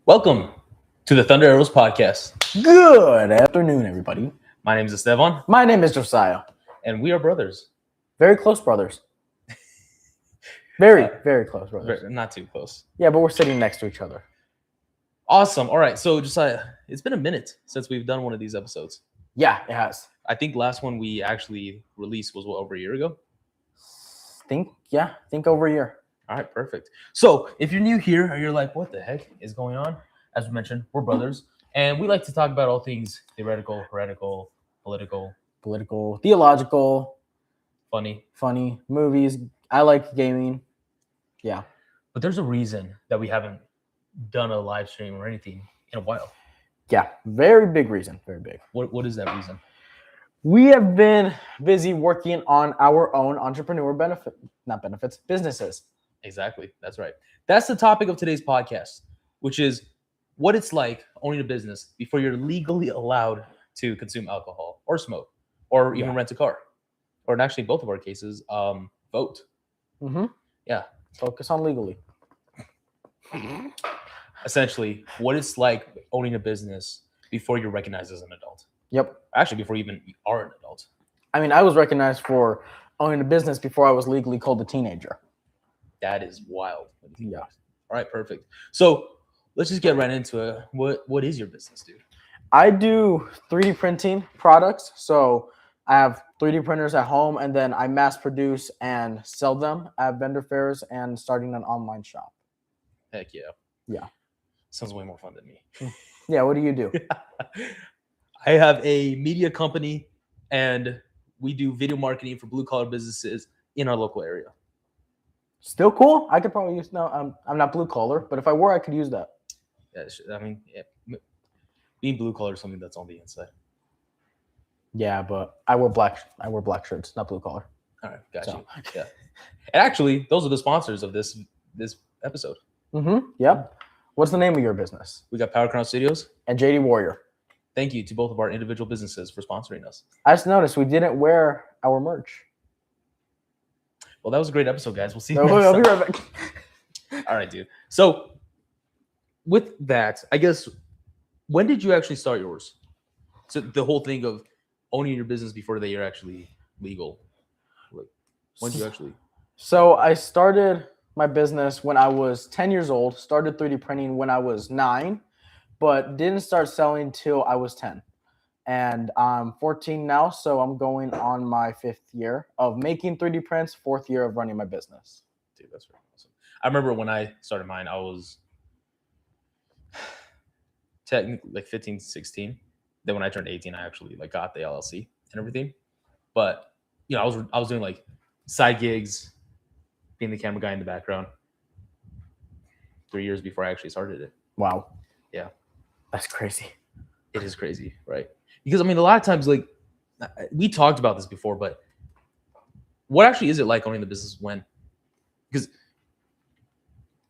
Welcome to the Thunder Arrows podcast. Good afternoon, everybody. My name is Esteban, My name is Josiah. and we are brothers. Very close brothers. Very close brothers. Not too close. Yeah, but we're sitting next to each other. Awesome. All right. So, Josiah, it's been a minute since we've done one of these episodes. Yeah, it has. I think last one we actually released was over a year ago. Think over a year. All right, perfect. So, if you're new here or you're like, what the heck is going on? As we mentioned, we're brothers, and we like to talk about all things theoretical, heretical, Political, theological, funny. movies. I like gaming. Yeah. But there's a reason that we haven't done a live stream or anything in a while. Yeah. Very big reason. Very big. What is that reason? We have been busy working on our own businesses. Exactly. That's right. That's the topic of today's podcast, which is what it's like owning a business before you're legally allowed to consume alcohol or smoke or even rent a car. Or in actually both of our cases, vote. Mm-hmm. Yeah. Focus on legally. Essentially, what it's like owning a business before you're recognized as an adult. Yep. Actually, before you even are an adult. I mean, I was recognized for owning a business before I was legally called a teenager. That is wild. Yeah. All right, perfect. So let's just get right into it. What is your business, dude? I do 3D printing products. So I have 3D printers at home, and then I mass produce and sell them at vendor fairs and starting an online shop. Heck yeah. Yeah. Sounds way more fun than me. Yeah, what do you do? I have a media company, and we do video marketing for blue-collar businesses in our local area. Still cool. I could probably use I'm not blue collar, but if I were, I could use that. Yeah, I mean, being blue-collar is something that's on the inside. Yeah, but I wear black shirts, not blue collar. All right, got you. Yeah. And actually, those are the sponsors of this episode. Mm-hmm. Yep. What's the name of your business? We got Power Crown Studios and JD Warrior. Thank you to both of our individual businesses for sponsoring us. I just noticed we didn't wear our merch. Well, that was a great episode, guys. We'll see you I'll next be time. right back. All right, dude. So with that, I guess, when did you actually start yours? So the whole thing of owning your business before they are actually legal. Like, when did you actually? So I started my business when I was 10 years old, started 3D printing when I was 9, but didn't start selling till I was 10. And I'm 14 now, so I'm going on my 5th year of making 3D prints, 4th year of running my business. Dude, that's very awesome. I remember when I started mine, I was technically like 15, 16. Then when I turned 18, I actually like got the LLC and everything. But you know, I was doing like side gigs, being the camera guy in the background 3 years before I actually started it. Wow. Yeah. That's crazy. It is crazy, right? Because I mean, a lot of times, like we talked about this before, but what actually is it like owning the business when? Because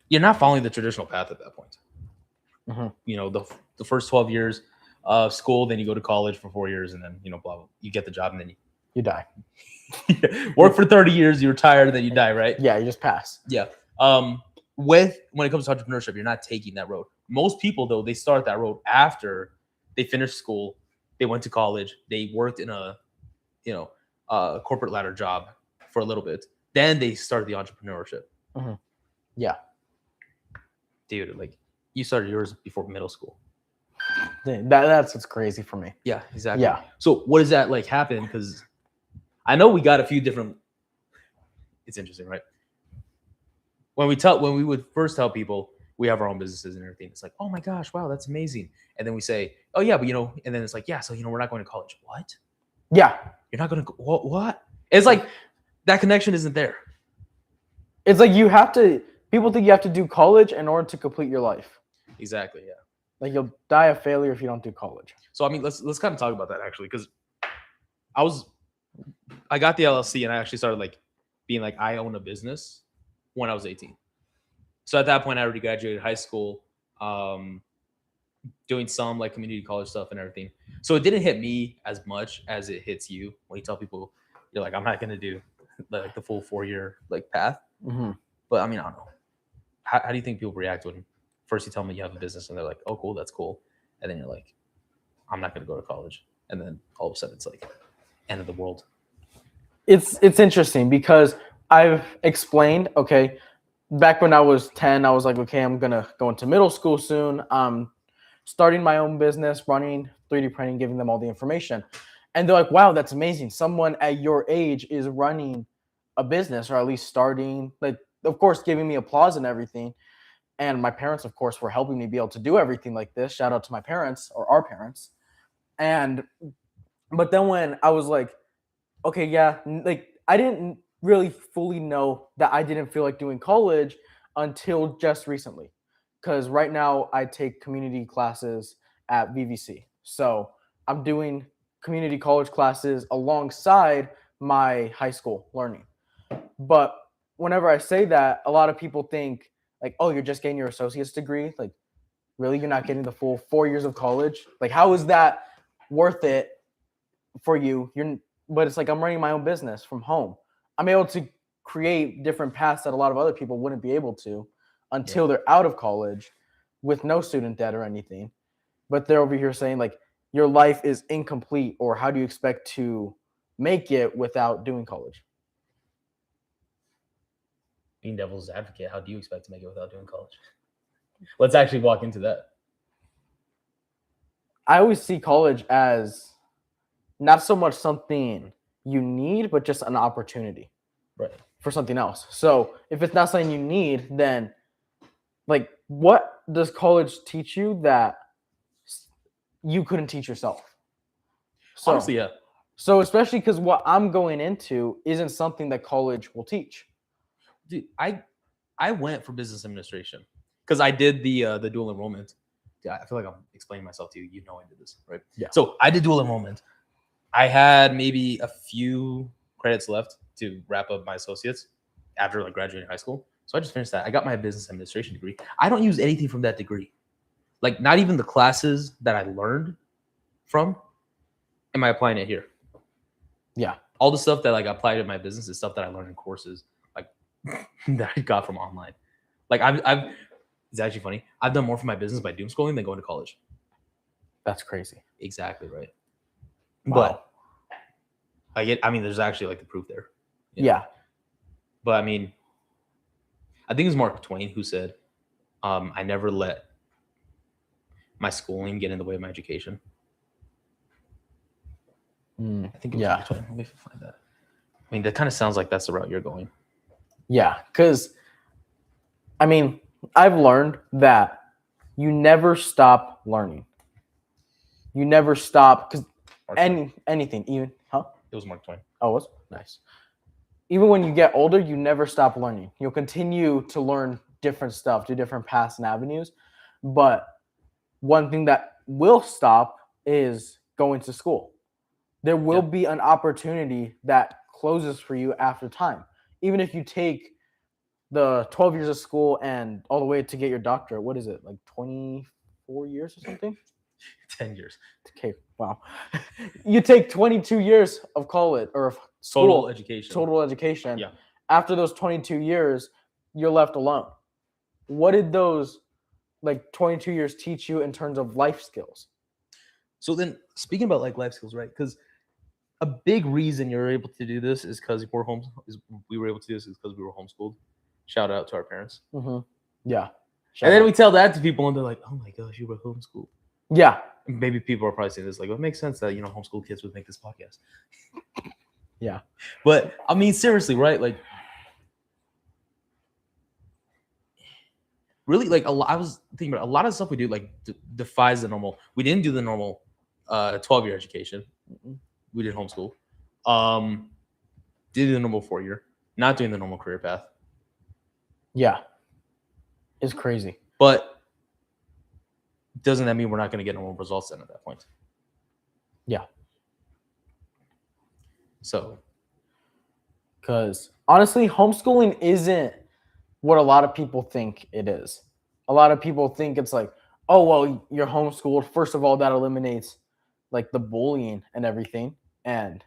you're not following the traditional path at that point. Mm-hmm. You know, the first 12 years of school, then you go to college for 4 years, and then blah blah. You get the job, and then you die. Work for 30 years, you retire, then you die, right? Yeah, you just pass. Yeah. When it comes to entrepreneurship, you're not taking that road. Most people, though, they start that road after they finish school. They went to college. They worked in a corporate ladder job for a little bit. Then they started the entrepreneurship. Mm-hmm. Yeah. Dude, like you started yours before middle school. That's what's crazy for me. Yeah, exactly. Yeah. So what does that like happen? Because I know we got a few different. It's interesting, right? When we would first tell people we have our own businesses and everything, it's like, oh my gosh, wow, that's amazing. And then we say, oh yeah, but and then it's like, yeah, so we're not going to college. What? Yeah. You're not going to what? It's like that connection isn't there. It's like people think you have to do college in order to complete your life. Exactly, yeah. Like you'll die a failure if you don't do college. So I mean, let's kind of talk about that actually, because I got the LLC and I actually started like being like I own a business when I was 18. So at that point, I already graduated high school, doing some like community college stuff and everything. So it didn't hit me as much as it hits you when you tell people you're like, I'm not gonna do like the full 4 year like path. Mm-hmm. But I mean, I don't know. How do you think people react when first you tell them you have a business, and they're like, "Oh, cool, that's cool," and then you're like, "I'm not going to go to college," and then all of a sudden it's like end of the world. It's interesting because I've explained, okay, back when I was 10, I was like, okay, I'm gonna go into middle school soon. Starting my own business, running 3D printing, giving them all the information. And they're like, wow, that's amazing. Someone at your age is running a business, or at least starting, like, of course, giving me applause and everything. And my parents, of course, were helping me be able to do everything like this. Shout out to my parents, or our parents. And but then when I was like, okay, yeah, like I didn't really fully know that I didn't feel like doing college until just recently. Because right now I take community classes at VVC. So I'm doing community college classes alongside my high school learning. But whenever I say that, a lot of people think like, oh, you're just getting your associate's degree. Like, really, you're not getting the full 4 years of college? Like, how is that worth it for you? But it's like I'm running my own business from home. I'm able to create different paths that a lot of other people wouldn't be able to until they're out of college with no student debt or anything. But they're over here saying like your life is incomplete, or how do you expect to make it without doing college? Being devil's advocate, how do you expect to make it without doing college? Let's actually walk into that. I always see college as not so much something you need, but just an opportunity Right. for something else. So if it's not something you need, then like what does college teach you that you couldn't teach yourself? So, Honestly, yeah. So especially because what I'm going into isn't something that college will teach. Dude, I went for business administration because I did the dual enrollment. Yeah, I feel like I'm explaining myself to you. You know I did this, right? Yeah. So I did dual enrollment. I had maybe a few credits left to wrap up my associates after like graduating high school. So I just finished that. I got my business administration degree. I don't use anything from that degree. Like not even the classes that I learned from am I applying it here. Yeah. All the stuff that like I applied to my business is stuff that I learned in courses like that I got from online. Like I've it's actually funny. I've done more for my business by doom scrolling than going to college. That's crazy. Exactly right. Wow. But I mean, there's actually like the proof there. You know? Yeah. But I mean, I think it was Mark Twain who said, I never let my schooling get in the way of my education. I think it was Mark Twain. Let me find that. I mean, that kind of sounds like that's the route you're going. Yeah. Because, I mean, I've learned that you never stop learning. You never stop because anything, even, huh? It was Mark Twain. Oh, it was? Nice. Even when you get older, you never stop learning. You'll continue to learn different stuff, do different paths and avenues. But one thing that will stop is going to school. There will be an opportunity that closes for you after time. Even if you take the 12 years of school and all the way to get your doctorate, what is it, like 24 years or something? 10 years. Okay, wow. You take 22 years of college or of school, total education. Yeah. After those 22 years, you're left alone. What did those like 22 years teach you in terms of life skills? So then, speaking about like life skills, right? Because a big reason you're able to do this is because we were able to do this because we were homeschooled. Shout out to our parents. Mm-hmm. Yeah. And then we tell that to people, and they're like, "Oh my gosh, you were homeschooled." Yeah. Maybe people are probably saying this like, "Well, it makes sense that homeschool kids would make this podcast." Yeah. But I mean, seriously, right? Like, really, like I was thinking about a lot of stuff we do like defies the normal. We didn't do the normal 12-year education. We did homeschool. Did the normal 4-year. Not doing the normal career path. Yeah. It's crazy. But doesn't that mean we're not going to get normal results then at that point? Yeah. So, because honestly, homeschooling isn't what a lot of people think it is. A lot of people think it's like, oh, well, you're homeschooled. First of all, that eliminates like the bullying and everything. And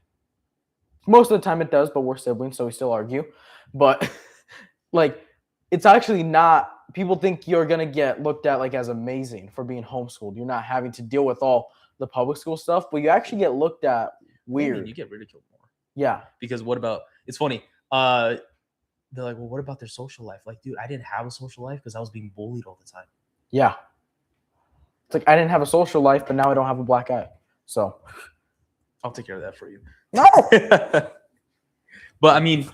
most of the time it does, but we're siblings, so we still argue. But like, it's actually not people think you're gonna get looked at like as amazing for being homeschooled. You're not having to deal with all the public school stuff, but you actually get looked at What do you mean? weird. You get ridiculed more. Yeah. Because what about? It's funny. They're like, well, what about their social life? Like, dude, I didn't have a social life because I was being bullied all the time. Yeah. It's like I didn't have a social life, but now I don't have a black eye. So I'll take care of that for you. no. But I mean,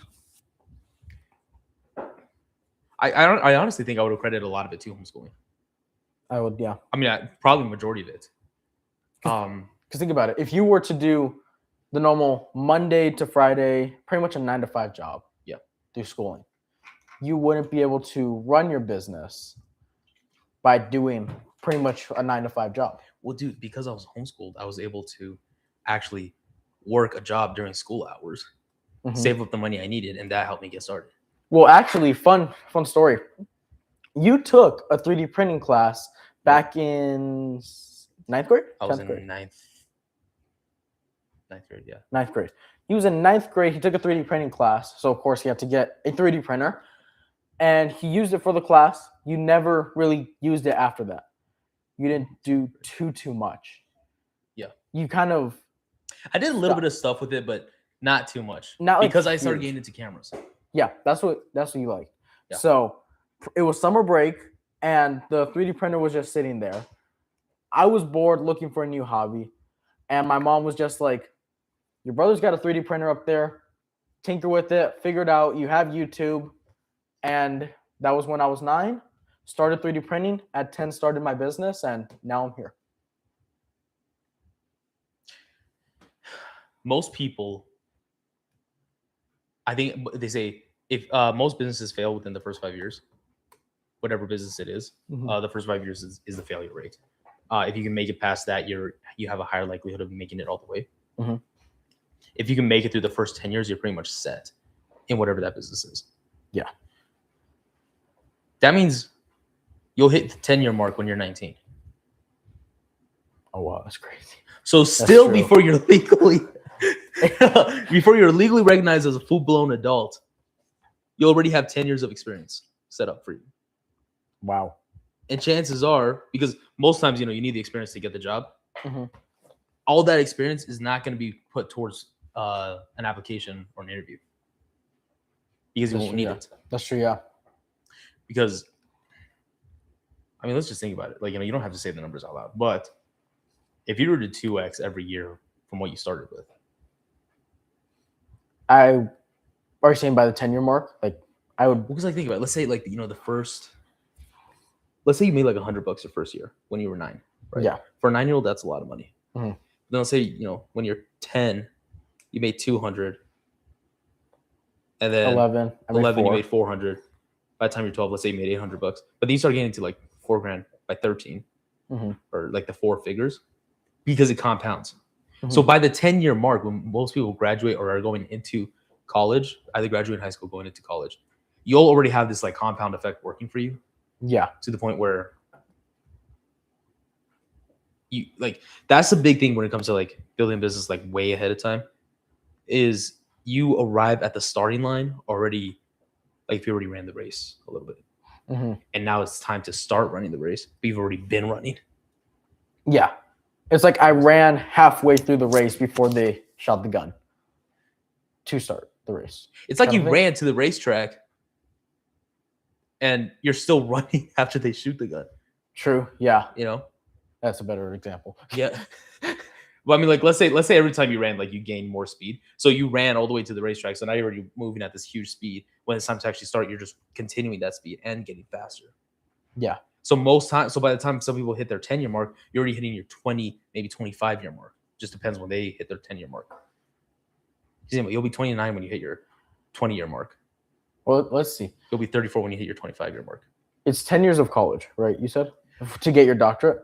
I honestly think I would have credited a lot of it to homeschooling. I would, yeah. I mean, probably majority of it. Because think about it. If you were to do the normal Monday to Friday, pretty much a 9 to 5 job, Yeah. through schooling, you wouldn't be able to run your business by doing pretty much a 9 to 5 job. Well, dude, because I was homeschooled, I was able to actually work a job during school hours, Mhm. save up the money I needed, and that helped me get started. Well, actually, fun story. You took a 3D printing class back in 9th grade? I was 10th in grade? ninth grade, yeah. 9th grade. He was in 9th grade. He took a 3D printing class. So, of course, he had to get a 3D printer. And he used it for the class. You never really used it after that. You didn't do too much. Yeah. You kind of... I did a little bit of stuff with it, but not too much. Not like because I started huge. getting into cameras. Yeah, that's what you like. Yeah. So it was summer break, and the 3D printer was just sitting there. I was bored looking for a new hobby, and my mom was just like, "Your brother's got a 3D printer up there. Tinker with it. Figure it out. You have YouTube." And that was when I was 9. Started 3D printing. At 10, started my business, and now I'm here. Most people, I think they say if most businesses fail within the first 5 years, whatever business it is, the first 5 years is the failure rate. If you can make it past that, you have a higher likelihood of making it all the way. Mhm. If you can make it through the first 10 years, you're pretty much set in whatever that business is. Yeah. That means you'll hit the 10-year mark when you're 19. Oh wow, that's crazy. So still true. before you're legally recognized as a full-blown adult, you already have 10 years of experience set up for you. Wow. And chances are, because most times, you need the experience to get the job. Mhm. All that experience is not going to be put towards an application or an interview because you That's won't true, need yeah. it. That's true, yeah. Because, I mean, let's just think about it. Like, you don't have to say the numbers out loud, but if you were to 2x every year from what you started with, Are you saying by the 10-year mark? Like, I would... because like think about it. Let's say like let's say you made like $100 your first year when you were 9, right? Yeah. For a 9-year-old, that's a lot of money. Mhm. Then let's say when you're 10, you made 200, and then 11. I made 11 you 4. made 400. By the time you're 12, let's say you made $800, but then you start getting into like $4,000 by 13, Mhm. or like the 4 figures, because it compounds. Mhm. So by the 10-year mark, when most people graduate or are going into college, either graduating high school, going into college, you'll already have this like compound effect working for you Yeah. to the point where you like, that's the big thing when it comes to like building a business like way ahead of time, is you arrive at the starting line already, like if you already ran the race a little bit, Mhm. and now it's time to start running the race, but you've already been running. Yeah. It's like I ran halfway through the race before they shot the gun to start the race. It's like Kind you of thing. ran to the racetrack and you're still running after they shoot the gun, True. Yeah. That's a better example. Yeah. Well, I mean, like, let's say every time you ran, like, you gained more speed. So you ran all the way to the racetrack. So now you're already moving at this huge speed. When it's time to actually start, you're just continuing that speed and getting faster. Yeah. So by the time some people hit their 10-year mark, you're already hitting your 20, maybe 25-year mark. Just depends when they hit their 10-year mark. You'll be 29 when you hit your 20-year mark. Well, let's see. You'll be 34 when you hit your 25-year mark. It's 10 years of college, right? You said to get your doctorate.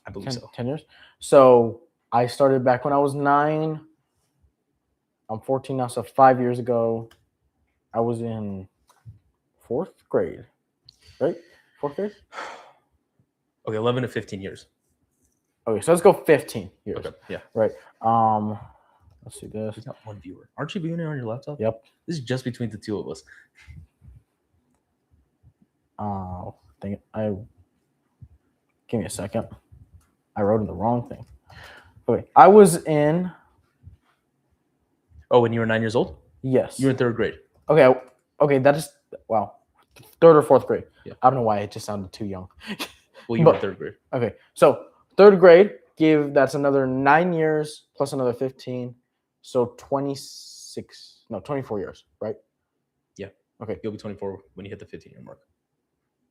I believe 10, so. 10 years. So I started back when I was 9. I'm 14 now, so 5 years ago, I was in 4th grade, right? 4th grade. Okay, 11 to 15 years. Okay, so let's go 15 years. Okay, yeah. Right. Let's see this. We got one viewer. Aren't you viewing it on your laptop? Yep. This is just between the two of us. Dang it. Give me a second. I wrote in the wrong thing. Okay. I was in, Oh, when you were 9 years old? yes. You were in third grade. Okay. Okay. That is, wow. Third or fourth grade. Yeah. I don't know why it just sounded too young. Well, you were But- in third grade. Okay. So third grade, that's another 9 years plus another 15. So 24 years, right? You'll be 24 when you hit the 15-year mark.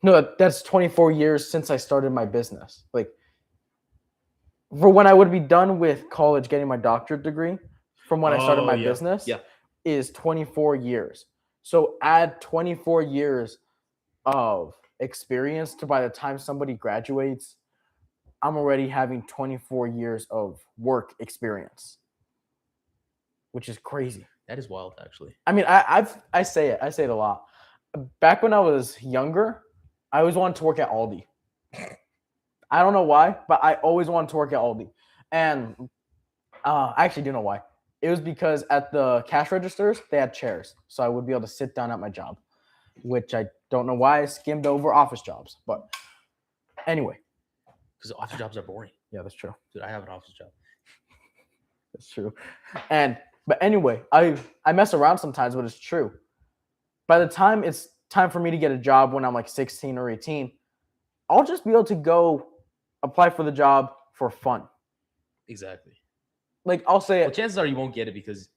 No, that's 24 years since I started my business. Like, for when I would be done with college getting my doctorate degree from when I started my business Yeah. is 24 years. So add 24 years of experience to by the time somebody graduates, I'm already having 24 years of work experience, which is crazy. That is wild, actually. I mean, I say it a lot. Back when I was younger, I always wanted to work at Aldi. I don't know why, but I always wanted to work at Aldi, and I actually do know why. It was because at the cash registers they had chairs, so I would be able to sit down at my job, which I don't know why I skimmed over office jobs. But anyway, Because office jobs are boring. yeah, that's true. Dude, I have an office job. That's true. But anyway, I mess around sometimes, but it's true. By the time it's time for me to get a job when I'm like 16 or 18, I'll just be able to go apply for the job for fun. Exactly. Like I'll say Well, it. chances are you won't get it because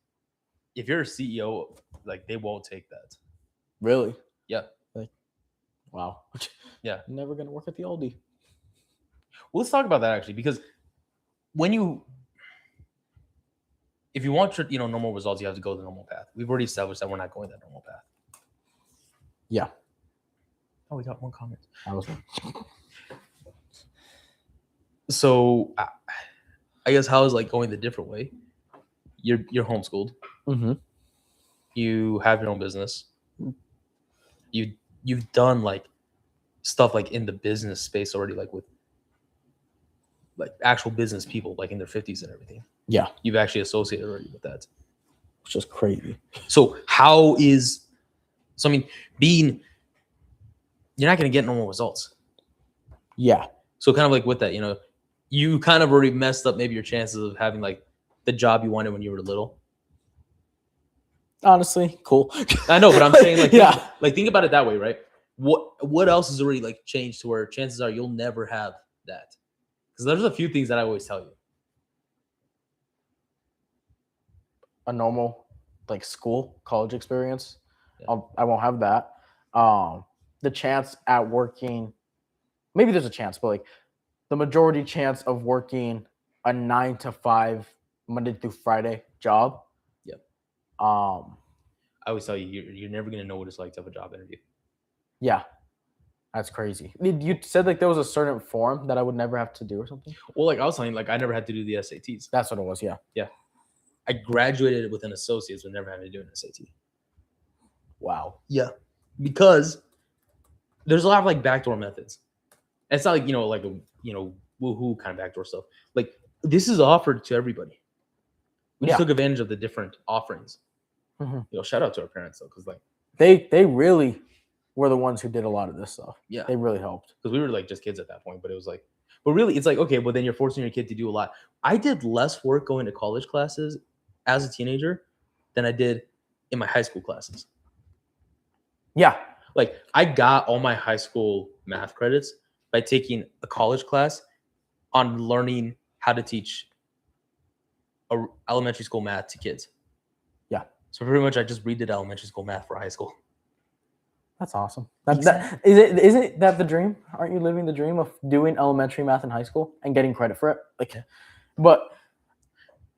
if you're a CEO, like they won't take that. Really? Yeah. Like, wow. Yeah. Never gonna work at the Aldi. Well, let's talk about that actually, because if you want normal results, you have to go the normal path. We've already established that we're not going that normal path. Yeah. Oh, we got one comment. I was. So I guess how is like going the different way? You're homeschooled. Mm-hmm. You have your own business. You've done like stuff like in the business space already, like with like actual business people, like in their 50s and everything. Yeah. You've actually associated already with that. It's just crazy. So I mean, you're not going to get normal results. Yeah. So kind of like with that, you kind of already messed up maybe your chances of having like the job you wanted when you were little. Honestly, cool. I know, but I'm saying like, yeah. think about it that way, right? What else has already like changed to where chances are you'll never have that? Because there's a few things that I always tell you. A normal like school, college experience. Yeah. I won't have that. The chance at working, maybe there's a chance, but like the majority chance of working a 9 to 5 Monday through Friday job. Yep. I always tell you, you're never gonna know what it's like to have a job interview. Yeah, that's crazy. You said like there was a certain form that I would never have to do or something. Well, like I was telling you, like I never had to do the SATs. That's what it was. Yeah. I graduated with an associate's with never having to do an SAT. Wow. Yeah, because there's a lot of like backdoor methods. It's not like like a woohoo kind of backdoor stuff. Like this is offered to everybody. We just took advantage of the different offerings. Mm-hmm. Shout out to our parents though, because like they really were the ones who did a lot of this stuff. Yeah, they really helped. Because we were like just kids at that point, but it was like, but really, it's like okay, but then you're forcing your kid to do a lot. I did less work going to college classes as a teenager than I did in my high school classes. Yeah. Like I got all my high school math credits by taking a college class on learning how to teach elementary school math to kids. Yeah. So pretty much I just redid elementary school math for high school. That's awesome. Isn't that the dream? Aren't you living the dream of doing elementary math in high school and getting credit for it? Like, but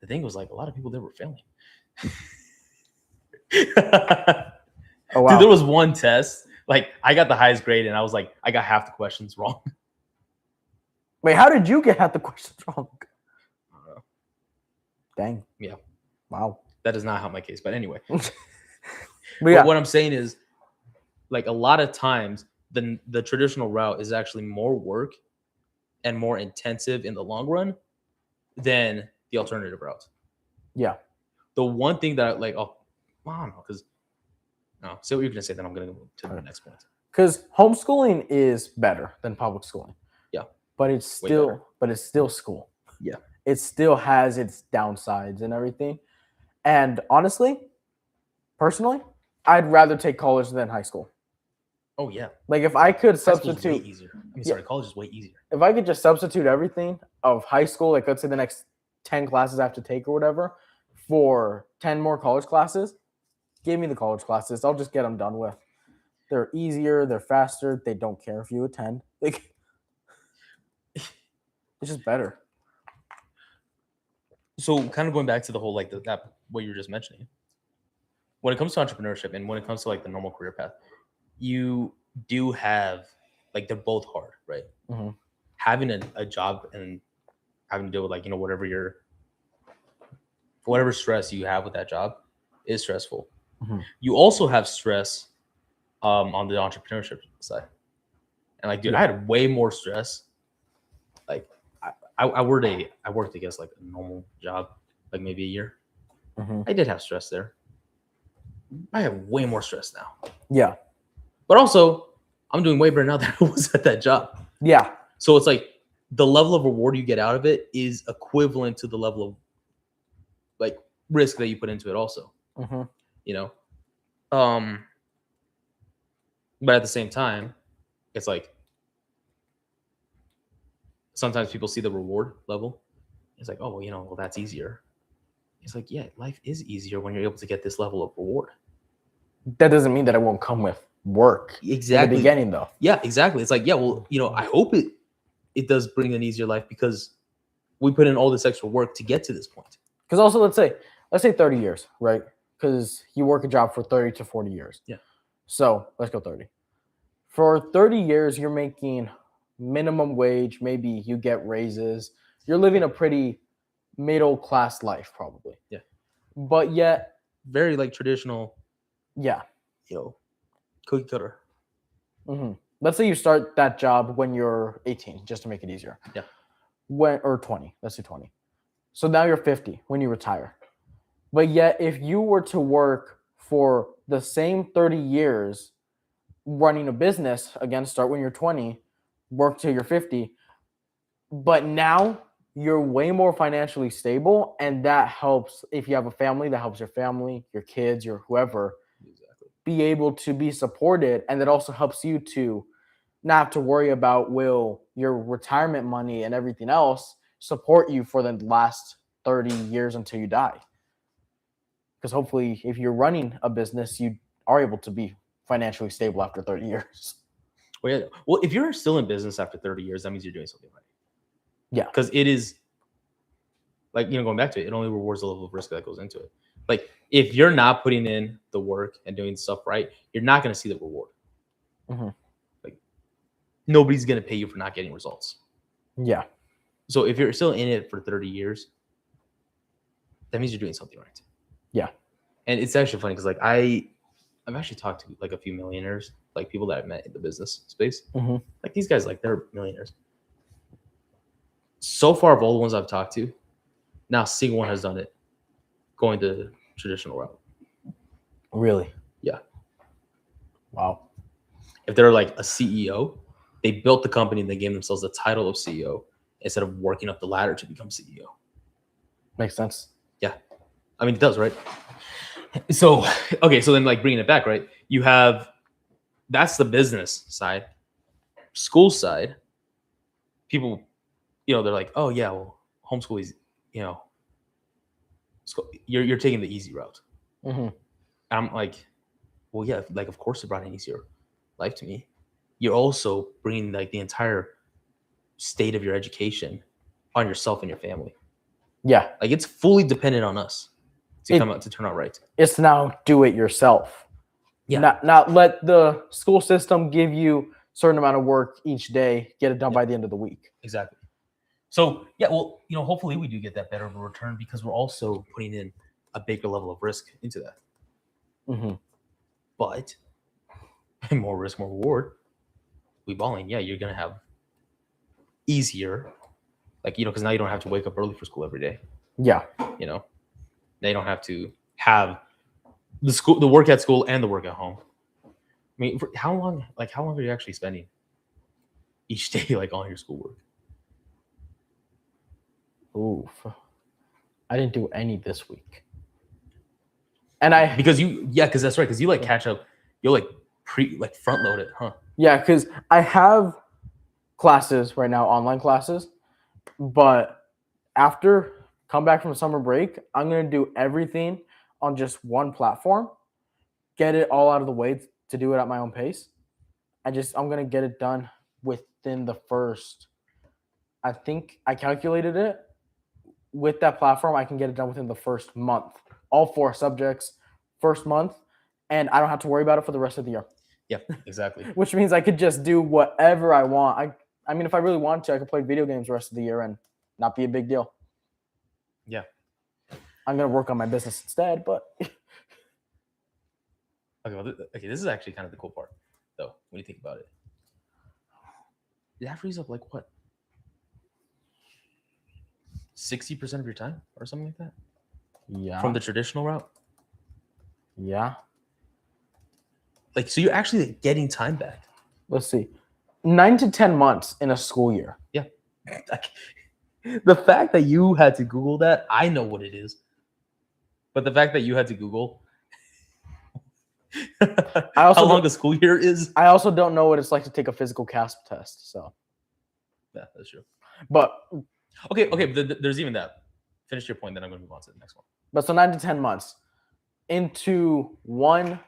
the thing was like a lot of people there were failing. Oh wow. Dude, there was one test. Like I got the highest grade and I was like, I got half the questions wrong. Wait, how did you get half the questions wrong? I don't know. Dang. Yeah. Wow. That does not help my case. But anyway. But yeah. What I'm saying is like a lot of times the traditional route is actually more work and more intensive in the long run than the alternative route. Yeah. The one thing that I don't know, because no, say what you're gonna say, then I'm gonna go to the next point. Because homeschooling is better than public schooling. Yeah. But it's Way better. still school. Yeah. It still has its downsides and everything. And honestly, personally, I'd rather take college than high school. Oh yeah. Like if I could High school's way substitute, easier. I mean, sorry, college is way easier. if I could just substitute everything of high school, like let's say the next 10 classes I have to take or whatever, for 10 more college classes, give me the college classes. I'll just get them done with. They're easier, they're faster, they don't care if you attend. Like it's just better. So kind of going back to the whole like that what you were just mentioning. When it comes to entrepreneurship and when it comes to like the normal career path, you do have like they're both hard, right? Mhm. Having a job and having to deal with like whatever stress you have with that job is stressful. Mhm. You also have stress on the entrepreneurship side, and like dude, I had way more stress. Like I worked I guess like a normal job, like maybe a year. Mhm. I did have stress there. I have way more stress now. Yeah. But also, I'm doing way better now than I was at that job. Yeah. So it's like the level of reward you get out of it is equivalent to the level of like risk that you put into it also. Mm-hmm. You know? But at the same time, it's like sometimes people see the reward level. It's like, oh, well, that's easier. It's like, yeah, life is easier when you're able to get this level of reward. That doesn't mean that it won't come with work. Exactly. In the beginning, though. Yeah, exactly. It's like, yeah, well, I hope it does bring an easier life because we put in all this extra work to get to this point. Because also, let's say 30 years, right? Because you work a job for 30 to 40 years. Yeah. So let's go 30. For 30 years, you're making minimum wage. Maybe you get raises. You're living a pretty middle-class life, probably. Yeah. But yet, very like traditional. Yeah. Cookie cutter. Mm-hmm. Let's say you start that job when you're 18, just to make it easier. Yeah. Or 20. Let's do 20. So now you're 50 when you retire. But yet, if you were to work for the same 30 years running a business, again, start when you're 20, work till you're 50, but now you're way more financially stable, and that helps if you have a family, that helps your family, your kids, your whoever, be able to be supported, and that also helps you to not have to worry about will your retirement money and everything else support you for the last 30 years until you die. Because hopefully, if you're running a business, you are able to be financially stable after 30 years. Well, yeah. Well, if you're still in business after 30 years, that means you're doing something right. Yeah. Because it is like, going back to it, it only rewards the level of risk that goes into it. Like, if you're not putting in the work and doing stuff right, you're not going to see the reward. Mm-hmm. Like, nobody's going to pay you for not getting results. Yeah. So if you're still in it for 30 years, that means you're doing something right. Yeah. And it's actually funny because like I've actually talked to like a few millionaires, like people that I've met in the business space. Mm-hmm. Like these guys, like they're millionaires. So far of all the ones I've talked to, not a single one has done it going the traditional route. Really? Yeah. Wow. If they're like a CEO, they built the company and they gave themselves the title of CEO instead of working up the ladder to become CEO. Makes sense. Yeah. I mean, it does, right? So, okay. So then like bringing it back, right? You have, that's the business side. School side, people, they're like, oh yeah, well, homeschool is, you're taking the easy route. Mm-hmm. I'm like, well, yeah, like of course it brought an easier life to me. You're also bringing like the entire state of your education on yourself and your family. Yeah. Like it's fully dependent on us to turn out right. It's now do it yourself. Yeah. Not let the school system give you a certain amount of work each day, get it done by the end of the week. Exactly. So yeah, well, hopefully we do get that better of a return because we're also putting in a bigger level of risk into that. Mm-hmm. But more risk, more reward. We balling, yeah, you're gonna have easier, like because now you don't have to wake up early for school every day. Yeah. Now you don't have to have the work at school and the work at home. mean, how long? Like, how long are you actually spending each day, like on your schoolwork? Oof. I didn't do any this week. And I Because because that's right. Because you like catch up, you'll like front load it, huh? because I have classes right now, online classes, but after come back from summer break, I'm gonna do everything on just one platform, get it all out of the way to do it at my own pace. I'm gonna get it done within the first. I think I calculated it with that platform. I can get it done within the first month, all 4 subjects, first month, and I don't have to worry about it for the rest of the year. Yeah, exactly. Which means I could just do whatever I want. I mean, if I really want to, I could play video games the rest of the year and not be a big deal. Yeah. I'm gonna work on my business instead, but Okay, well, this is actually kind of the cool part, though, when you think about it. That frees up like what? 60% of your time or something like that? yeah, From the traditional route? yeah. Like, so you're actually like, getting time back. Let's see, 9 to 10 months in a school year. Yeah. The fact that you had to Google that, I know what it is. But the fact that you had to Google how long a school year is. I also don't know what it's like to take a physical CASP test. So, Yeah, that's true. but Okay, but there's even that. Finish your point, then I'm going to move on to the next one. so 9 to 10 months into 1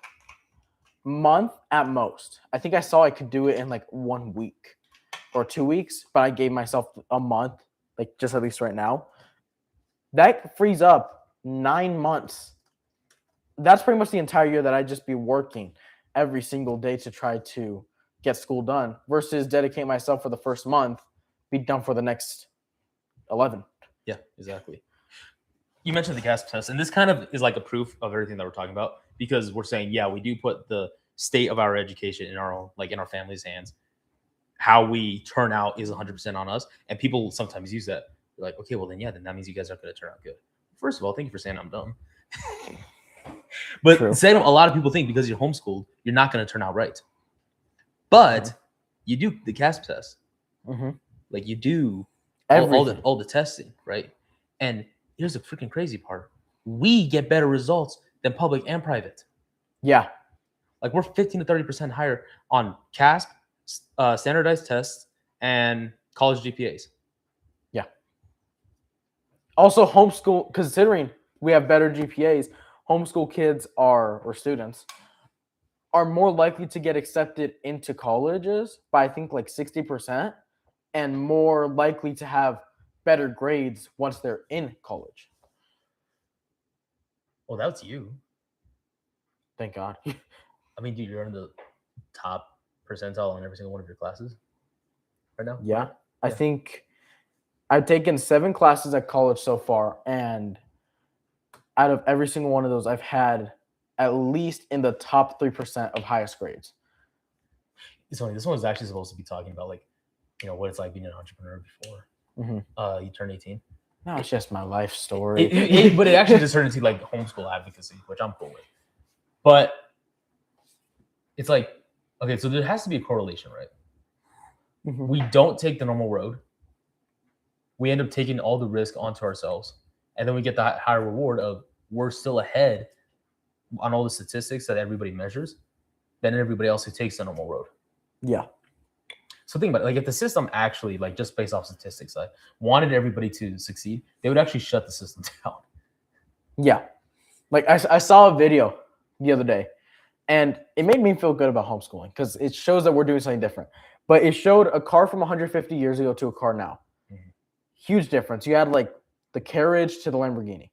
month at most. I think I saw I could do it in like 1 week or 2 weeks, but I gave myself a month, like just at least right now. That frees up 9 months. That's pretty much the entire year that I'd just be working every single day to try to get school done versus dedicate myself for the first month, be done for the next 11. Yeah, exactly. You mentioned the CASP test, and this kind of is like a proof of everything that we're talking about because we're saying, yeah, we do put the state of our education in our own, like in our family's hands. How we turn out is 100% on us, and people sometimes use that. They're like, okay, well then that means you guys are going to turn out good. First of all, thank you for saying I'm dumb. But True. a lot of people think because you're homeschooled, you're not going to turn out right. But you do the CASP test, like you do all the testing, right? And here's the freaking crazy part: we get better results than public and private. Yeah, like we're 15 to 30% higher on CASP, standardized tests, and college GPAs. Yeah. Also, homeschool, considering we have better GPAs, homeschool kids or students are more likely to get accepted into colleges by I think like 60% and more likely to have better grades once they're in college. Well, that's you. Thank God. I mean, dude, you're in the top percentile on every single one of your classes right now. Yeah. I think I've taken 7 classes at college so far, and out of every single one of those, I've had at least in the top 3% of highest grades. It's funny. This one was actually supposed to be talking about like, what it's like being an entrepreneur before you turn 18. No, it's just my life story. But it actually just turned into like homeschool advocacy, which I'm cool with. But it's like, okay, so there has to be a correlation, right? We don't take the normal road. We end up taking all the risk onto ourselves. And then we get the higher reward of we're still ahead on all the statistics that everybody measures than everybody else who takes the normal road. Yeah. So think about it. Like if the system actually, like just based off statistics, like wanted everybody to succeed, they would actually shut the system down. Yeah. Like I saw a video the other day, and it made me feel good about homeschooling because it shows that we're doing something different. But it showed a car from 150 years ago to a car now. Huge difference. You had like the carriage to the Lamborghini.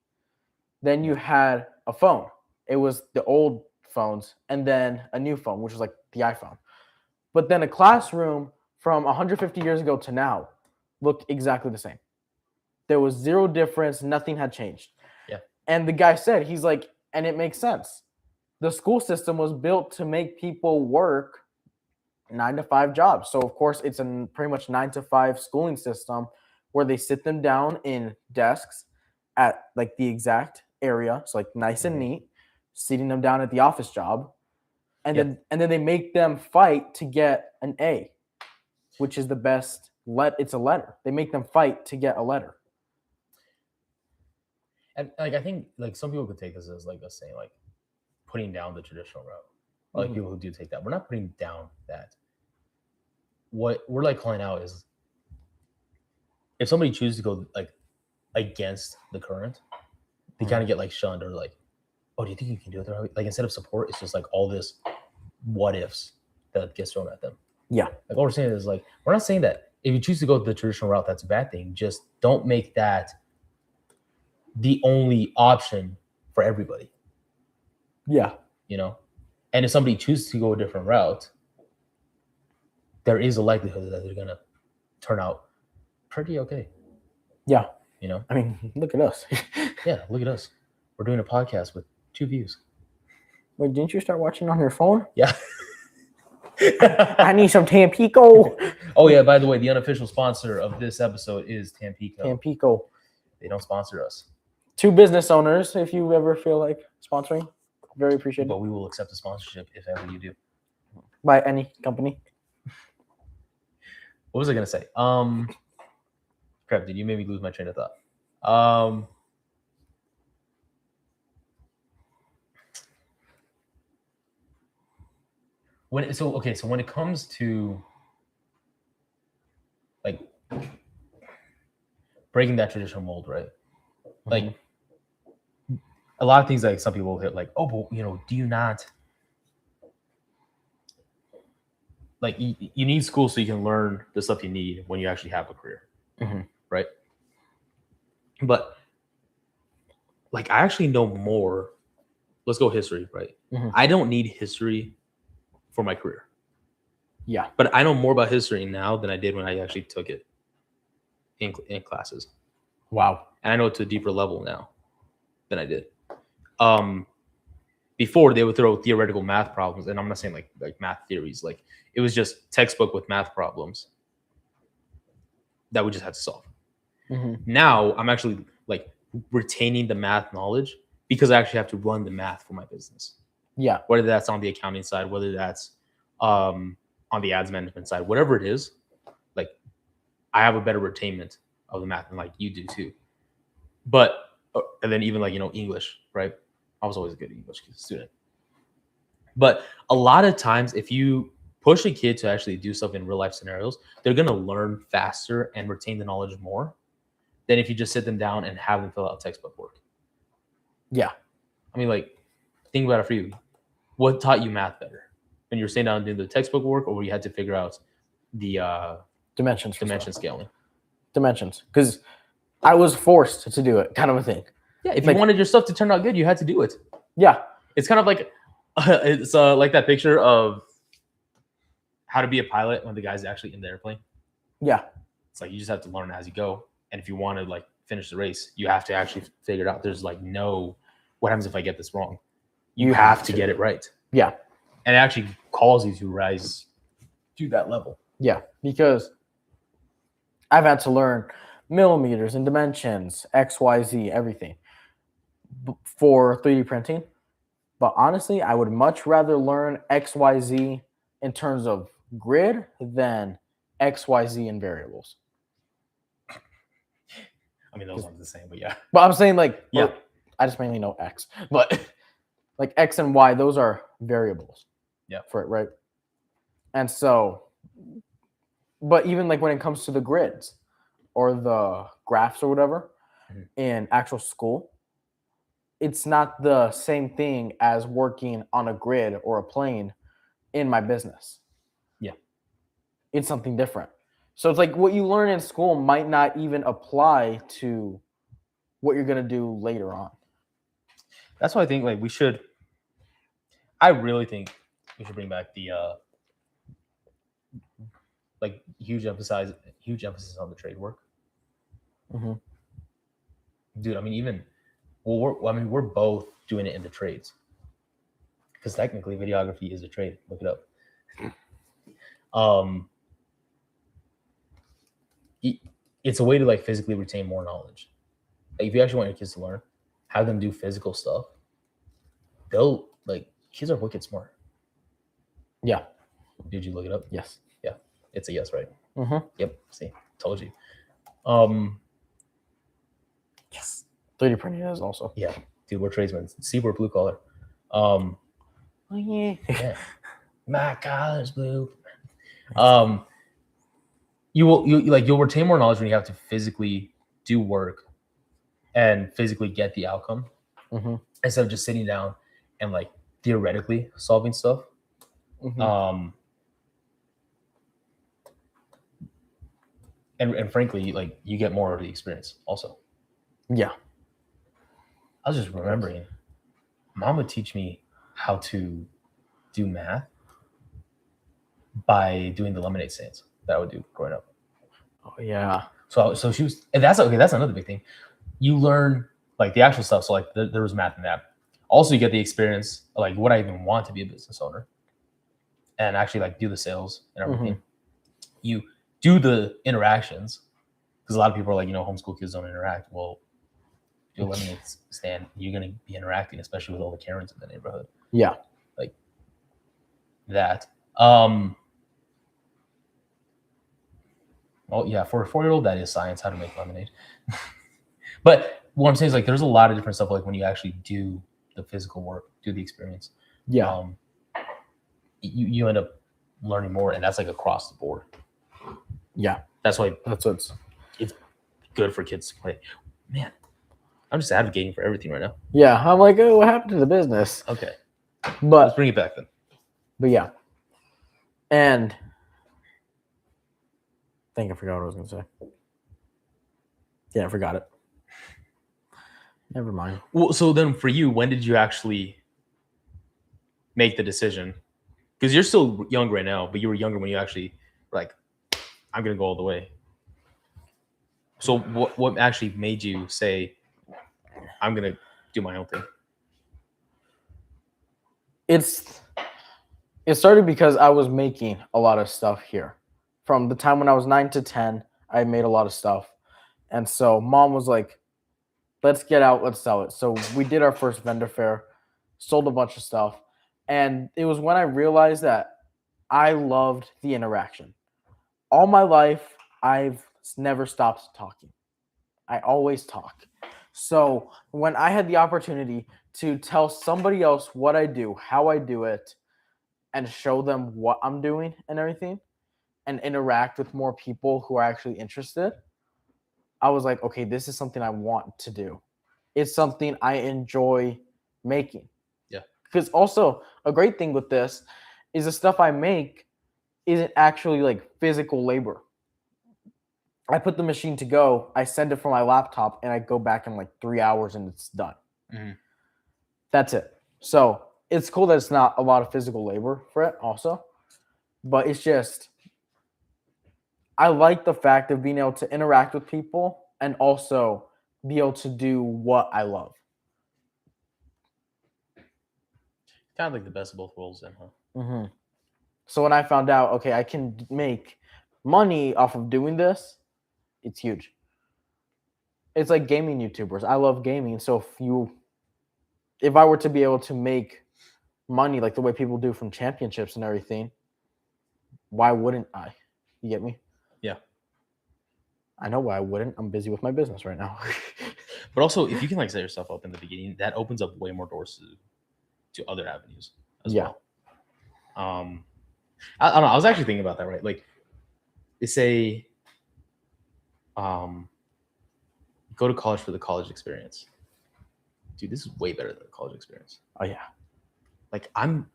Then you had a phone. It was the old phones, and then a new phone, which was like the iPhone. But then a classroom from 150 years ago to now looked exactly the same. There was zero difference. Nothing had changed. Yeah. And the guy said, he's like, and it makes sense. The school system was built to make people work 9 to 5 jobs. So, of course, it's a pretty much 9 to 5 schooling system where they sit them down in desks at like the exact area. So, like nice and neat, sitting them down at the office job. and Yeah. then they make them fight to get an A, which is the best. It's a letter. They make them fight to get a letter. And like I think like some people could take this as like us saying like putting down the traditional route. Like people who do take that. We're not putting down that. What we're like calling out is if somebody chooses to go like against the current, they kind of get like shunned or like, oh, do you think you can do it the right way? Like instead of support, it's just like all this what ifs that gets thrown at them. Yeah. Like all we're saying is like we're not saying that if you choose to go the traditional route, that's a bad thing. Just don't make that the only option for everybody. Yeah. You know? And if somebody chooses to go a different route, there is a likelihood that they're gonna turn out pretty okay. Yeah. You know? I mean, look at us. Yeah, look at us. We're doing a podcast with 2 views. Wait, didn't you start watching on your phone? Yeah. I need some Tampico. Oh yeah, by the way, the unofficial sponsor of this episode is Tampico. Tampico. They don't sponsor us. 2 business owners, if you ever feel like sponsoring, very appreciated. But we will accept a sponsorship if ever you do. By any company. What was I gonna say? Crap, dude, you made me lose my train of thought. So when it comes to like breaking that traditional mold, right? Like a lot of things like some people will hit like, oh, but do you not like you need school so you can learn the stuff you need when you actually have a career, right? But like I actually know more. Let's go history, right? I don't need history for my career. Yeah. But I know more about history now than I did when I actually took it in classes. Wow. And I know it to a deeper level now than I did. Before they would throw theoretical math problems, and I'm not saying like math theories, like it was just textbook with math problems that we just had to solve. Now I'm actually like retaining the math knowledge because I actually have to run the math for my business. Yeah. Whether that's on the accounting side, whether that's on the ads management side, whatever it is, like I have a better retainment of the math than like you do too. But and then even like English, right? I was always a good English student. But a lot of times, if you push a kid to actually do stuff in real life scenarios, they're gonna learn faster and retain the knowledge more than if you just sit them down and have them fill out textbook work. Yeah. I mean, like, think about it for you. What taught you math better? When you were sitting down and doing the textbook work, or where you had to figure out the dimensions scaling? Dimensions. Because I was forced to do it, kind of a thing. Yeah, if you wanted your stuff to turn out good, you had to do it. Yeah. It's kind of like it's like that picture of how to be a pilot when the guy's actually in the airplane. Yeah. It's like you just have to learn as you go. And if you want to like finish the race, you have to actually figure it out. There's like no, what happens if I get this wrong? You have to get it right. Yeah. And it actually calls you to rise to that level. Yeah. Because I've had to learn millimeters and dimensions, X, Y, Z, everything for 3D printing. But honestly, I would much rather learn X, Y, Z in terms of grid than X, Y, Z in variables. I mean, those aren't the same, but yeah. But I'm saying like, yeah, I just mainly know X, but like X and Y, those are variables. Yeah. For it, right? And so, but even like when it comes to the grids or the graphs or whatever in actual school, it's not the same thing as working on a grid or a plane in my business. Yeah. It's something different. So it's like what you learn in school might not even apply to what you're going to do later on. That's why I think like I really think we should bring back the like huge emphasis on the trade work. Dude, I mean, we're both doing it in the trades because technically videography is a trade. Look it up. It's a way to like physically retain more knowledge. Like if you actually want your kids to learn, have them do physical stuff. Kids are wicked smart. Yeah. Did you look it up? Yes. It's a yes, right? Mm-hmm. Yep. See, told you. Yes. 3D printing is also. Yeah, dude, we're tradesmen. See, we're blue collar. Oh yeah. yeah, my collar's blue. You'll retain more knowledge when you have to physically do work and physically get the outcome Mm-hmm. instead of just sitting down and like theoretically solving stuff. Mm-hmm. And frankly, like you get more of the experience also. Yeah. I was just remembering, Mom would teach me how to do math by doing the lemonade stands that I would do growing up. Oh yeah. So she was, and that's okay. That's another big thing. You learn like the actual stuff. So like there was math in that. Also, you get the experience of, like would I even want to be a business owner, and actually like do the sales and everything. You do the interactions because a lot of people are like, homeschool kids don't interact. Well, do a lemonade stand, you're gonna be interacting, especially with all the Karens in the neighborhood. Yeah. Like that. Oh yeah, for a 4-year-old, that is science, how to make lemonade. But what I'm saying is like there's a lot of different stuff like when you actually do the physical work, do the experience. Yeah. You end up learning more, and that's like across the board. Yeah. That's why That's what's it's good for kids to play. Man, I'm just advocating for everything right now. Yeah. I'm like, oh, what happened to the business? Okay, let's But bring it back then. yeah. And I think I forgot what I was gonna say. Yeah, I forgot it. Never mind. Well, so then for you, when did you actually make the decision? Because you're still young right now, but you were younger when you actually were like, I'm gonna go all the way. So what actually made you say, I'm gonna do my own thing? It started because I was making a lot of stuff here. From the time when I was 9 to 10, I made a lot of stuff. And so Mom was like, let's get out, let's sell it. So we did our first vendor fair, sold a bunch of stuff. And it was when I realized that I loved the interaction. All my life, I've never stopped talking. I always talk. So when I had the opportunity to tell somebody else what I do, how I do it, and show them what I'm doing and everything, and interact with more people who are actually interested, I was like, okay, this is something I want to do. It's something I enjoy making. Yeah. Because also a great thing with this is the stuff I make isn't actually like physical labor. I put the machine to go, I send it from my laptop, and I go back in like 3 hours and it's done. Mm-hmm. That's it. So it's cool that it's not a lot of physical labor for it also. But it's just, I like the fact of being able to interact with people and also be able to do what I love. Kind of like the best of both worlds, then, huh? Mm-hmm. So when I found out, okay, I can make money off of doing this, it's huge. It's like gaming YouTubers. I love gaming. So if I were to be able to make money like the way people do from championships and everything, why wouldn't I? You get me? Yeah. I know why I wouldn't. I'm busy with my business right now. But also, if you can like set yourself up in the beginning, that opens up way more doors to other avenues as well. I don't know. I was actually thinking about that, right? Like, they say, go to college for the college experience. Dude, this is way better than the college experience. Oh yeah. Like, I'm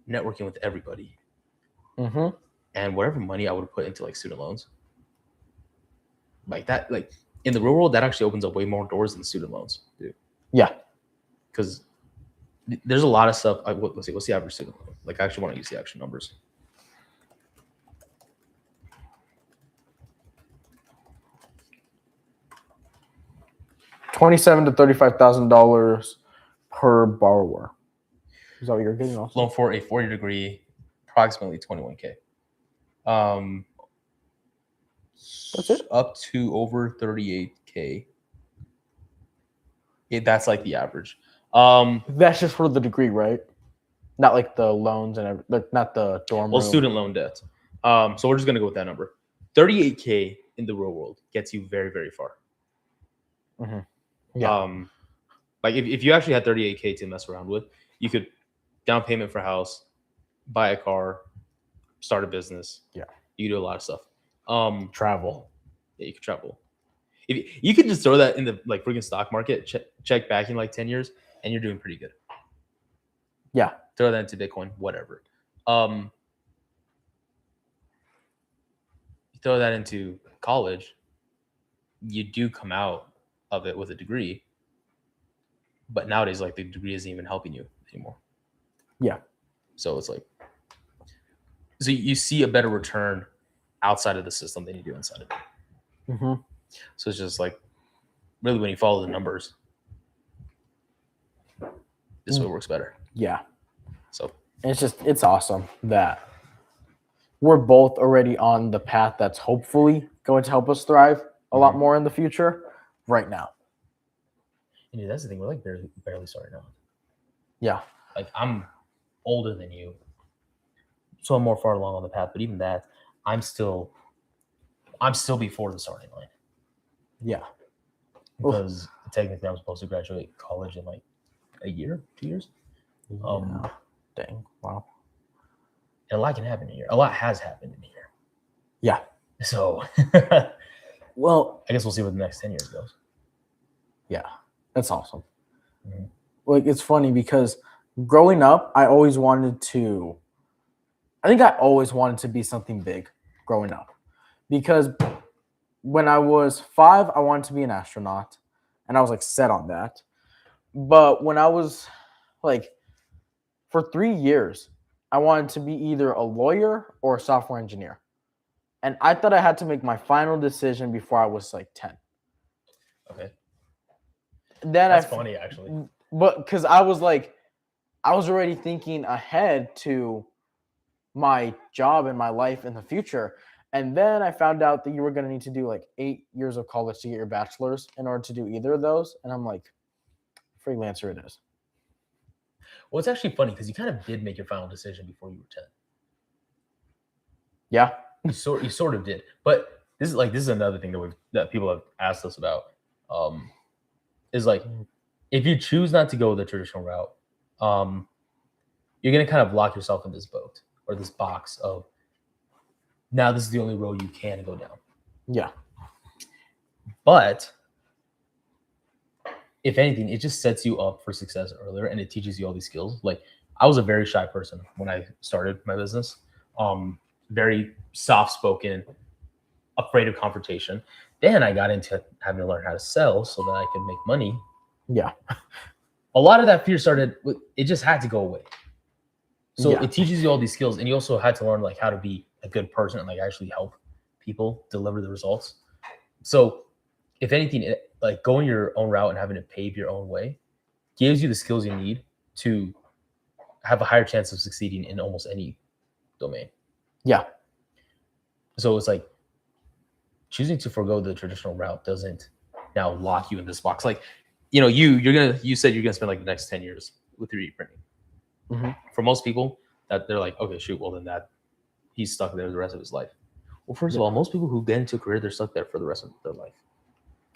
networking with everybody, Mm-hmm. and whatever money I would put into like student loans, like that, like in the real world, that actually opens up way more doors than student loans, dude. Yeah. Because there's a lot of stuff. Let's see, what's the average student loan? Like, I actually want to use the actual numbers. $27,000 to $35,000 per borrower. Is that what you're getting also? Loan for a 4-year degree, approximately $21K. That's it? Up to over $38K. That's like the average. That's just for the degree, right? Not like the loans and like not the dorm Well, room. student loan debt. So we're just gonna go with that number. 38K in the real world gets you very, very far. Mhm. Yeah. Like if you actually had 38K to mess around with, you could down payment for a house, buy a car, start a business. Yeah. You could do a lot of stuff. Travel. Yeah, you could travel. If you could just throw that in the like freaking stock market, check back in like 10 years, and you're doing pretty good. Yeah. Throw that into Bitcoin, whatever. You throw that into college, you do come out of it with a degree, but nowadays, like the degree isn't even helping you anymore. Yeah. So it's like, so you see a better return outside of the system than you do inside of it. Mm-hmm. So it's just like, really, when you follow the numbers, this way works better. Yeah. So It's awesome that we're both already on the path that's hopefully going to help us thrive a lot more in the future right now. and dude, that's the thing. We're like barely starting out. Yeah. Like I'm older than you, so I'm more far along on the path. But even that, I'm still before the starting line. Yeah. Because technically I'm supposed to graduate college in like a year, 2 years. Yeah. Dang. Wow. And a lot can happen in a year. A lot has happened in a year. Yeah. So Well, I guess we'll see what the next 10 years goes. yeah. That's awesome. Mhm. Like it's funny because growing up, I think I always wanted to be something big growing up. Because when I was 5, I wanted to be an astronaut, and I was like set on that. But when I was like, for 3 years, I wanted to be either a lawyer or a software engineer. And I thought I had to make my final decision before I was like 10. Okay. Then That's funny, actually. But because I was already thinking ahead to my job and my life in the future. And then I found out that you were going to need to do like 8 years of college to get your bachelor's in order to do either of those. And I'm like, freelancer it is. Well, it's actually funny because you kind of did make your final decision before you were 10. Yeah. You sort of did. But this is another thing that people have asked us about. Is like, if you choose not to go the traditional route, you're gonna kind of lock yourself in this boat or this box of, now this is the only road you can go down. Yeah. But if anything, it just sets you up for success earlier, and it teaches you all these skills. Like I was a very shy person when I started my business. Very soft-spoken, afraid of confrontation. Then I got into having to learn how to sell so that I could make money. Yeah. A lot of that fear it just had to go away. So Yeah. it teaches you all these skills, and you also had to learn like how to be a good person and like actually help people deliver the results. So if anything, like going your own route and having to pave your own way gives you the skills you need to have a higher chance of succeeding in almost any domain. Yeah. So it's like choosing to forego the traditional route doesn't now lock you in this box. Like, you said you're gonna spend like the next 10 years with 3D printing. Mhm. For most people, that they're like, okay, shoot, well then he's stuck there the rest of his life. Well, first of all, most people who get into a career, they're stuck there for the rest of their life.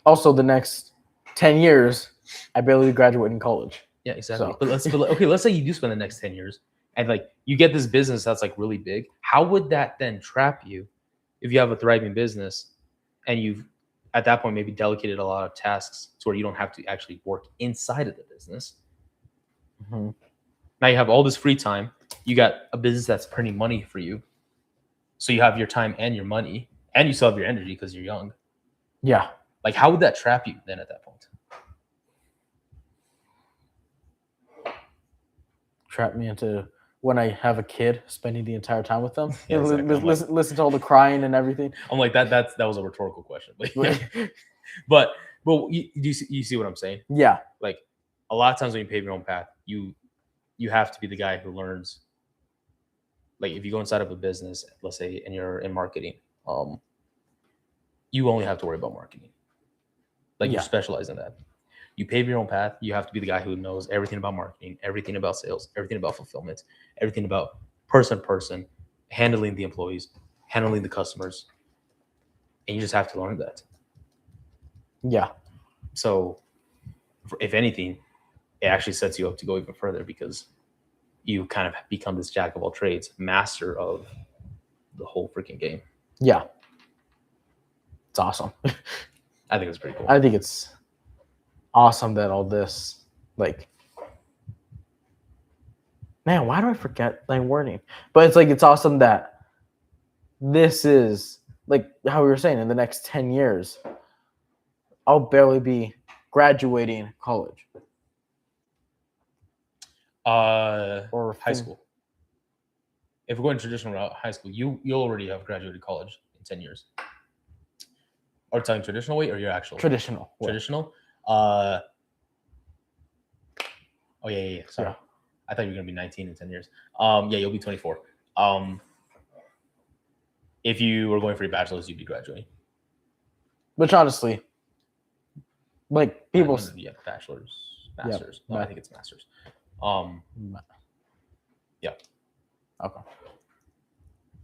Also, the next 10 years, I barely graduated in college. Yeah, exactly. So- But let's say you do spend the next 10 years and like you get this business that's like really big. How would that then trap you if you have a thriving business and you've at that point maybe delegated a lot of tasks to where you don't have to actually work inside of the business? Mhm. Now you have all this free time. You got a business that's printing money for you. So you have your time and your money, and you still have your energy because you're young. Yeah. Like, how would that trap you then at that point? Trap me into when I have a kid, spending the entire time with them. Yeah, exactly. I'm like- Listen to all the crying and everything. I'm like, that was a rhetorical question. But you see what I'm saying? Yeah. Like, a lot of times when you pave your own path, you have to be the guy who learns. Like, if you go inside of a business, let's say, and you're in marketing, you only have to worry about marketing. Like, Yeah. you specialize in that. You pave your own path. You have to be the guy who knows everything about marketing, everything about sales, everything about fulfillment, everything about person, handling the employees, handling the customers. And you just have to learn that. Yeah. So, if anything, it actually sets you up to go even further because you kind of become this jack of all trades, master of the whole freaking game. Yeah. It's awesome. I think it's pretty cool. I think it's awesome that all this, like, man, why do I forget like wording? But it's like, it's awesome that this is like how we were saying, in the next 10 years, I'll barely be graduating college. Or high school. If we're going traditional route, high school, you'll already have graduated college in 10 years. Or telling traditional way or your actual Traditional. traditional? Oh yeah. Sorry. Yeah. I thought you were gonna be 19 in 10 years. Yeah, you'll be 24. If you were going for your bachelor's, you'd be graduating. Which honestly, like people, Yeah, bachelor's, masters. No, ma- I think it's masters. Yeah. Okay.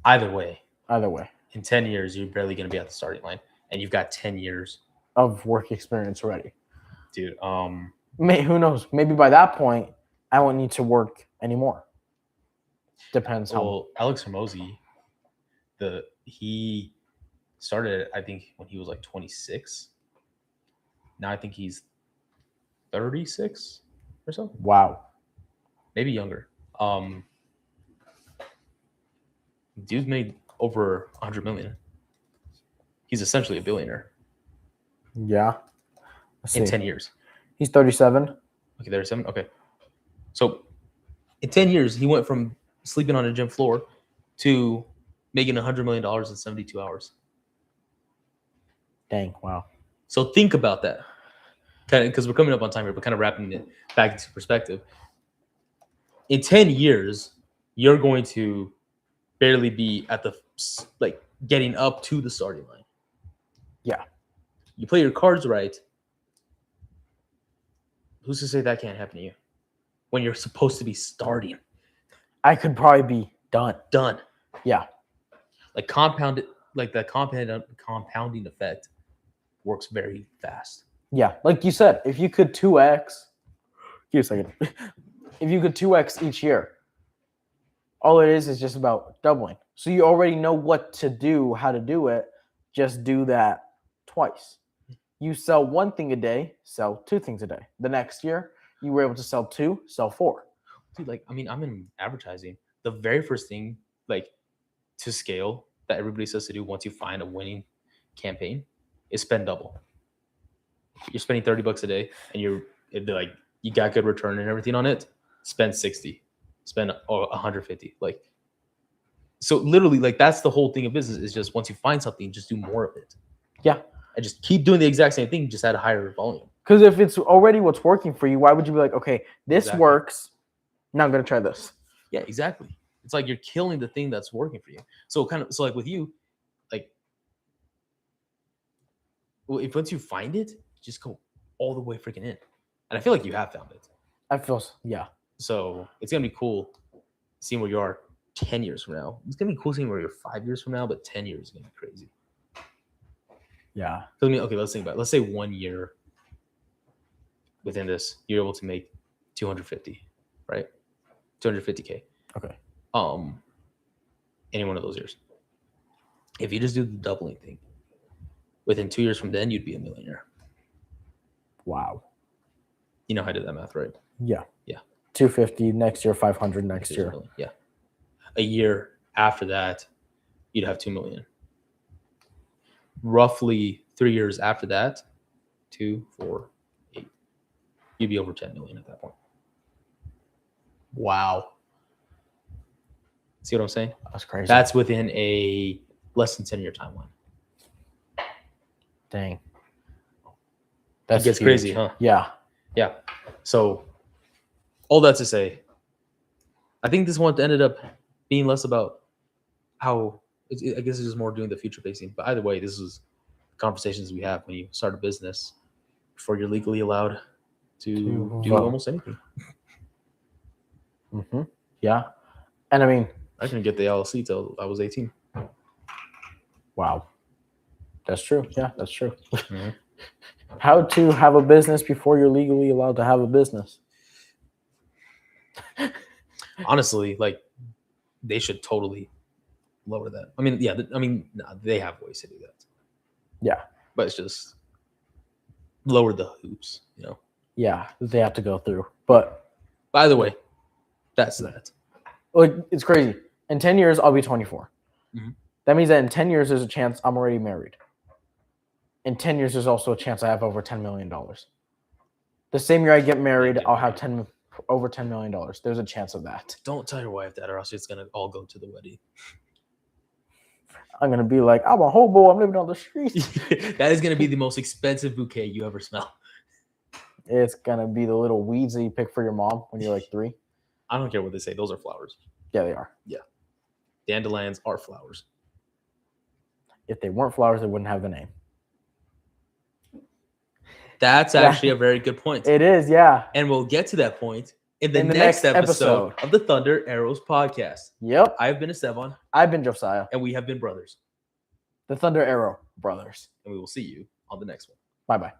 Either way, in 10 years, you're barely gonna be at the starting line, and you've got 10 years of work experience already, dude. who knows? Maybe by that point, I won't need to work anymore. Depends how. Well, Alex Hormozy, he started, I think, when he was like 26. Now I think he's 36 or so. Wow. Maybe younger. Dude's made over 100 million. He's essentially a billionaire Yeah. Let's in see. 10 years. He's 37. Okay, 37. Okay. So in 10 years, he went from sleeping on a gym floor to making $100 million in 72 hours. Dang. Wow. So think about that. Kind of, because we're coming up on time here, but kind of wrapping it back into perspective. In 10 years, you're going to barely be at the, like, getting up to the starting line. Yeah. You play your cards right. Who's to say that can't happen to you when you're supposed to be starting? I could probably be done. Yeah. Like compounded, like the compounding effect works very fast. Yeah. Like you said, if you could 2x, give me a second. If you could 2x each year, all it is just about doubling. So you already know what to do, how to do it. Just do that twice. You sell one thing a day, sell two things a day. The next year, you were able to sell 2, sell 4. Dude, like, I mean, I'm in advertising. The very first thing, like, to scale that everybody says to do once you find a winning campaign is spend double. You're spending $30 a day and they're like, you got good return and everything on it, spend 60, spend 150. Like, so literally, like, that's the whole thing of business, is just once you find something, just do more of it. Yeah. And just keep doing the exact same thing, just at a higher volume. Because if it's already what's working for you, why would you be like, okay, this Exactly. works, now I'm going to try this? Yeah, exactly. It's like you're killing the thing that's working for you. So like with you, like, well, if once you find it, just go all the way freaking in. And I feel like you have found it. I feel, yeah. So it's going to be cool seeing where you are 10 years from now. It's going to be cool seeing where you're 5 years from now, but 10 years is going to be crazy. Yeah. I mean, okay, let's think about it. Let's say 1 year within this, you're able to make 250, right? 250K. Okay. Any one of those years. If you just do the doubling thing, within 2 years from then, you'd be a millionaire. Wow. You know how I did that math, right? Yeah. Yeah. 250 next year, 500 next year. Yeah. A year after that, you'd have 2 million. Roughly 3 years after that, 2, 4, 8, you'd be over 10 million at that point. Wow. See what I'm saying? That's crazy. That's within a less than 10-year timeline. Dang. That gets crazy, huh? Yeah. Yeah. So all that to say, I think this one ended up being less about how, I guess it's just more doing the future facing. But either way, this is conversations we have when you start a business before you're legally allowed to To do vote. almost anything. Yeah. And I mean, I couldn't get the LLC till I was 18. wow. That's true. Yeah, that's true. Mhm. How to have a business before you're legally allowed to have a business? Honestly, like they should totally lower that. I mean, yeah, they have ways to do that. Yeah. But it's just lower the hoops, you know. Yeah, they have to go through. But By the way, that's that. like, it's crazy. In 10 years, I'll be 24. Mhm. That means that in 10 years, there's a chance I'm already married. In 10 years, there's also a chance I have over $10 million. The same year I get married, I'll have over $10 million. There's a chance of that. Don't tell your wife that, or else it's gonna all go to the wedding. I'm going to be like, I'm a hobo. I'm living on the street. That is gonna be the most expensive bouquet you ever smell. It's going to be the little weeds that you pick for your mom when you're like 3. I don't care what they say; those are flowers. Yeah, they are. Dandelions are flowers. If they weren't flowers, they wouldn't have the name. That's Yeah. actually a very good point. It is, yeah. And we'll get to that point in the, In the next next episode episode. of the Thunder Arrows podcast. Yep. I have been Esteban, I've been Josiah, and we have been brothers. the Thunder Arrow brothers. And we will see you on the next one. Bye-bye.